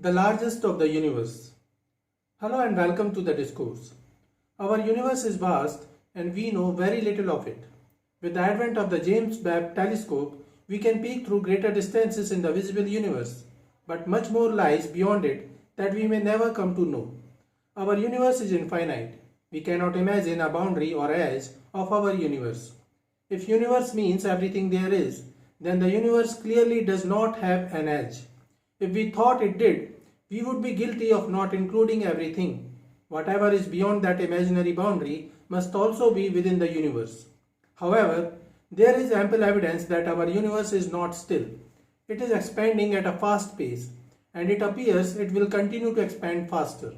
The largest of the universe. Hello and welcome to the discourse. Our universe is vast and we know very little of it. With the advent of the James Webb telescope, we can peek through greater distances in the visible universe, but much more lies beyond it that we may never come to know. Our universe is infinite. We cannot imagine a boundary or edge of our universe. If universe means everything there is, then the universe clearly does not have an edge. If we thought it did, we would be guilty of not including everything. Whatever is beyond that imaginary boundary must also be within the universe. However, there is ample evidence that our universe is not still. It is expanding at a fast pace, and it appears it will continue to expand faster.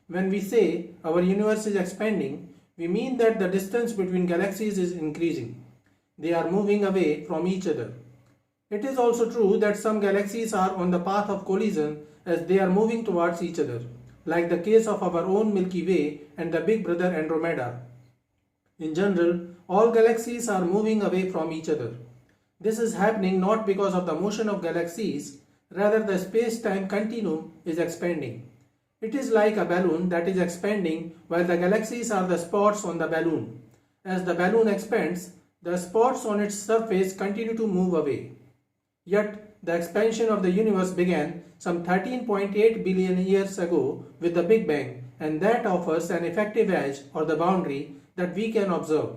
When we say our universe is expanding, we mean that the distance between galaxies is increasing. They are moving away from each other. It is also true that some galaxies are on the path of collision as they are moving towards each other, like the case of our own Milky Way and the big brother Andromeda. In general, all galaxies are moving away from each other. This is happening not because of the motion of galaxies, rather the space-time continuum is expanding. It is like a balloon that is expanding while the galaxies are the spots on the balloon. As the balloon expands, the spots on its surface continue to move away. Yet, the expansion of the universe began some 13.8 billion years ago with the Big Bang, and that offers an effective edge or the boundary that we can observe.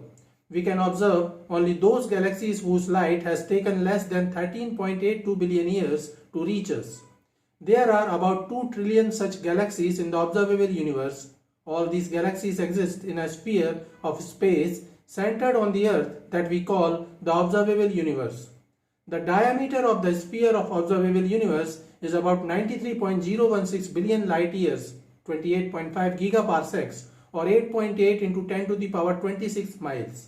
We can observe only those galaxies whose light has taken less than 13.82 billion years to reach us. There are about 2 trillion such galaxies in the observable universe. All these galaxies exist in a sphere of space centered on the Earth that we call the observable universe. The diameter of the sphere of observable universe is about 93.016 billion light years, 28.5 gigaparsecs, or 8.8 into 10 to the power 26 miles.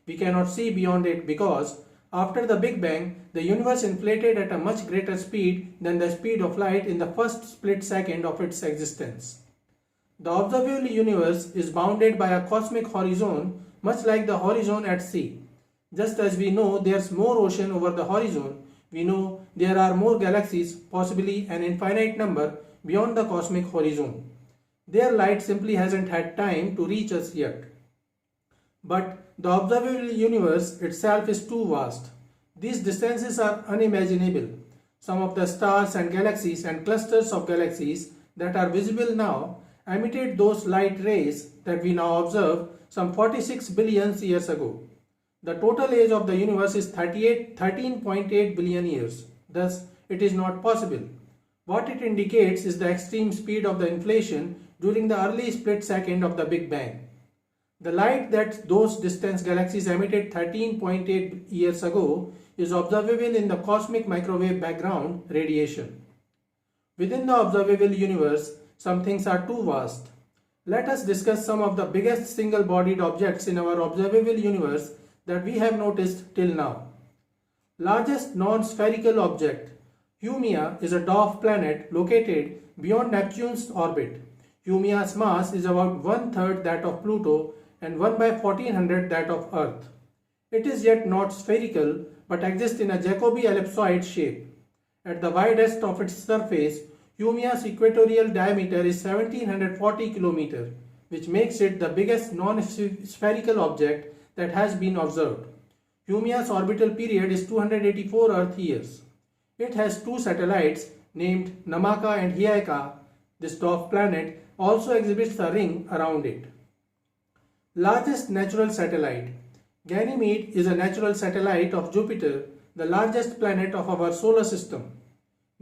We cannot see beyond it because after the Big Bang, the universe inflated at a much greater speed than the speed of light in the first split second of its existence. The observable universe is bounded by a cosmic horizon, much like the horizon at sea. Just as we know there's more ocean over the horizon, we know there are more galaxies, possibly an infinite number, beyond the cosmic horizon. Their light simply hasn't had time to reach us yet. But the observable universe itself is too vast. These distances are unimaginable. Some of the stars and galaxies and clusters of galaxies that are visible now emitted those light rays that we now observe some 46 billion years ago. The total age of the universe is 13.8 billion years. Thus, it is not possible. What it indicates is the extreme speed of the inflation during the early split second of the Big Bang. The light that those distant galaxies emitted 13.8 years ago is observable in the cosmic microwave background radiation. Within the observable universe, some things are too vast. Let us discuss some of the biggest single-bodied objects in our observable universe that we have noticed till now. Largest non-spherical object, Haumea, is a dwarf planet located beyond Neptune's orbit. Haumea's mass is about 1/3 that of Pluto and 1/1400 that of Earth. It is yet not spherical but exists in a Jacobi ellipsoid shape. At the widest of its surface, Haumea's equatorial diameter is 1740 km, which makes it the biggest non-spherical object that has been observed. Haumea's orbital period is 284 Earth years. It has two satellites named Namaka and Hiaika. This dwarf planet also exhibits a ring around it. Largest natural satellite. Ganymede is a natural satellite of Jupiter, the largest planet of our solar system.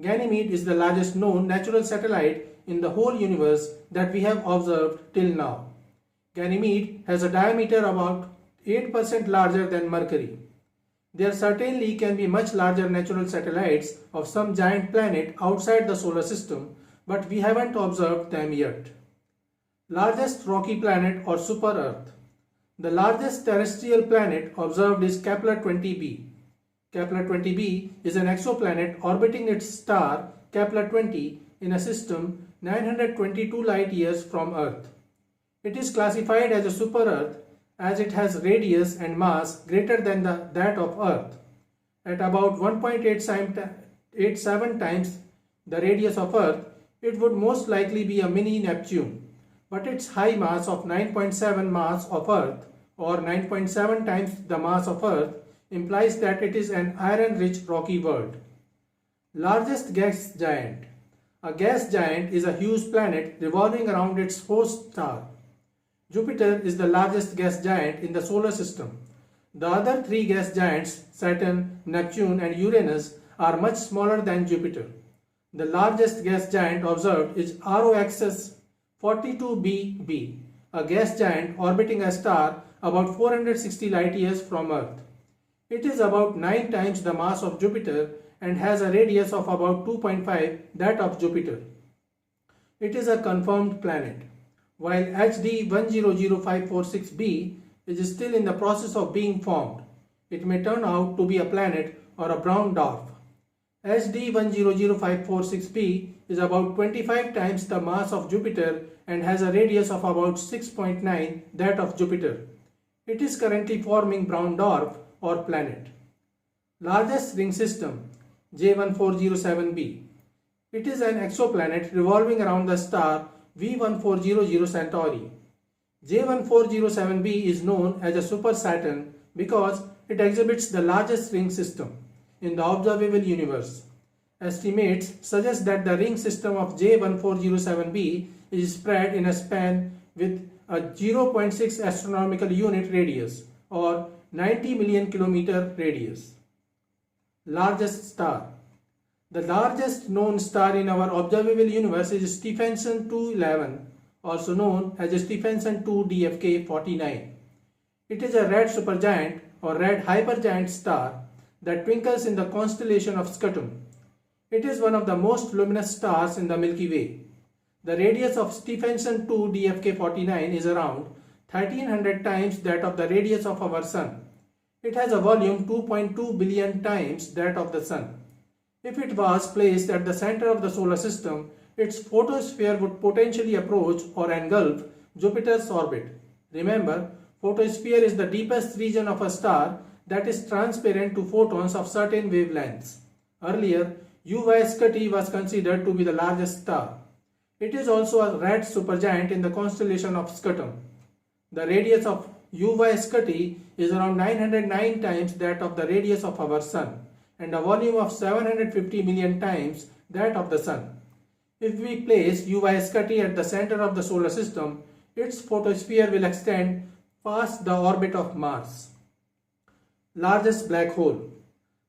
Ganymede is the largest known natural satellite in the whole universe that we have observed till now. Ganymede has a diameter about 8% larger than Mercury. There certainly can be much larger natural satellites of some giant planet outside the solar system, but we haven't observed them yet. Largest rocky planet or super-Earth. The largest terrestrial planet observed is Kepler-20b. Kepler-20b is an exoplanet orbiting its star Kepler-20 in a system 922 light years from Earth. It is classified as a super-Earth as it has radius and mass greater than that of Earth. At about 1.87 times the radius of Earth, it would most likely be a mini Neptune, but its high mass of 9.7 mass of Earth or 9.7 times the mass of Earth implies that it is an iron-rich rocky world. Largest gas giant. A gas giant is a huge planet revolving around its host star. Jupiter is the largest gas giant in the solar system. The other three gas giants, Saturn, Neptune and Uranus, are much smaller than Jupiter. The largest gas giant observed is ROXS 42b, a gas giant orbiting a star about 460 light years from Earth. It is about 9 times the mass of Jupiter and has a radius of about 2.5 that of Jupiter. It is a confirmed planet, while HD 100546b is still in the process of being formed. It may turn out to be a planet or a brown dwarf. HD 100546b is about 25 times the mass of Jupiter and has a radius of about 6.9 that of Jupiter. It is currently forming brown dwarf or planet. Largest ring system, J1407b. It is an exoplanet revolving around the star V1400 Centauri. J1407b is known as a super Saturn because it exhibits the largest ring system in the observable universe. Estimates suggest that the ring system of J1407b is spread in a span with a 0.6 astronomical unit radius or 90 million kilometer radius. Largest star. The largest known star in our observable universe is Stephenson 211, also known as Stephenson 2 DFK 49. It is a red supergiant or red hypergiant star that twinkles in the constellation of Scutum. It is one of the most luminous stars in the Milky Way. The radius of Stephenson 2 DFK 49 is around 1300 times that of the radius of our Sun. It has a volume 2.2 billion times that of the Sun. If it was placed at the center of the solar system, its photosphere would potentially approach or engulf Jupiter's orbit. Remember, photosphere is the deepest region of a star that is transparent to photons of certain wavelengths. Earlier, UY Scuti was considered to be the largest star. It is also a red supergiant in the constellation of Scutum. The radius of UY Scuti is around 909 times that of the radius of our Sun and a volume of 750 million times that of the Sun. If we place UY Scuti at the center of the solar system, its photosphere will extend past the orbit of Mars. Largest black hole.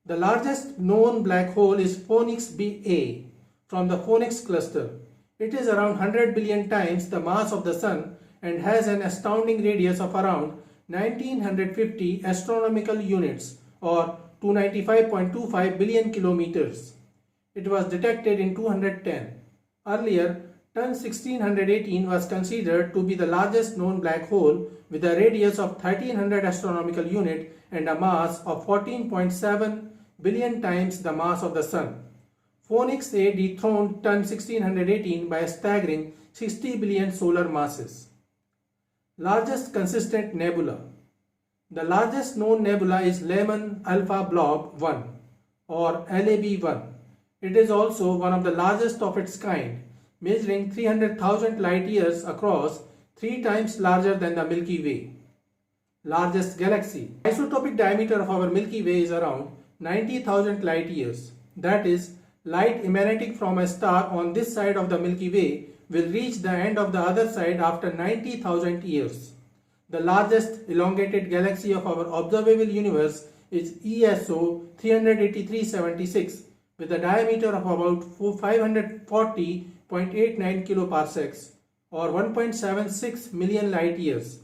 The largest known black hole is Phoenix Ba from the Phoenix cluster. It is around 100 billion times the mass of the Sun and has an astounding radius of around 1950 astronomical units or 295.25 billion kilometers. It was detected in 210. Earlier, TUN 1618 was considered to be the largest known black hole with a radius of 1300 astronomical unit and a mass of 14.7 billion times the mass of the Sun. Phoenix A dethroned TUN 1618 by a staggering 60 billion solar masses. Largest consistent nebula. The largest known nebula is Lemon Alpha Blob 1 or LAB1. It is also one of the largest of its kind, measuring 300,000 light years across, 3 times larger than the Milky Way. Largest galaxy. Isotopic diameter of our Milky Way is around 90,000 light years. That is, light emanating from a star on this side of the Milky Way will reach the end of the other side after 90,000 years. The largest elongated galaxy of our observable universe is ESO 38376 with a diameter of about 540.89 kiloparsecs or 1.76 million light years.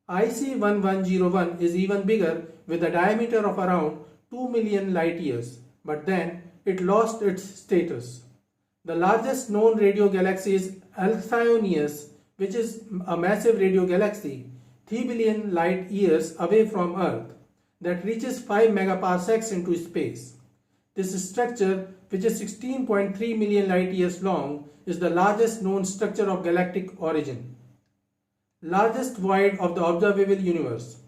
IC 1101 is even bigger with a diameter of around 2 million light years, but then it lost its status. The largest known radio galaxy is Alcyoneus, which is a massive radio galaxy 3 billion light years away from Earth that reaches 5 megaparsecs into space. This structure, which is 16.3 million light years long, is the largest known structure of galactic origin. Largest void of the observable universe.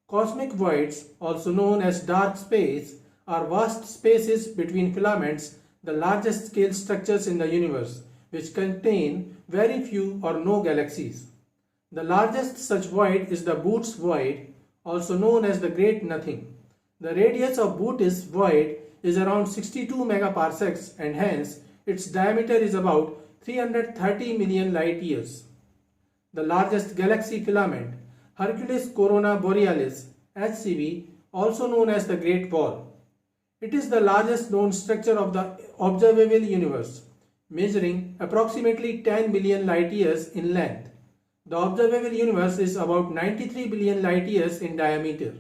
Cosmic voids, also known as dark space, are vast spaces between filaments, the largest scale structures in the universe, which contain very few or no galaxies. The largest such void is the Bootes void, also known as the Great Nothing. The radius of Bootes void is around 62 megaparsecs and hence its diameter is about 330 million light years. The largest galaxy filament, Hercules Corona Borealis (HCB), also known as the Great Wall. It is the largest known structure of the observable universe, measuring approximately 10 billion light years in length. The observable universe is about 93 billion light years in diameter.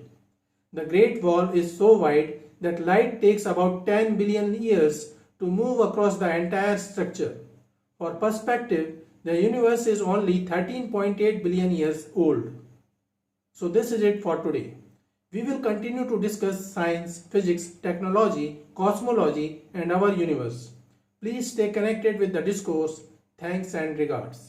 The Great Wall is so wide that light takes about 10 billion years to move across the entire structure. For perspective, the universe is only 13.8 billion years old. So this is it for today. We will continue to discuss science, physics, technology, cosmology and our universe. Please stay connected with the discourse. Thanks and regards.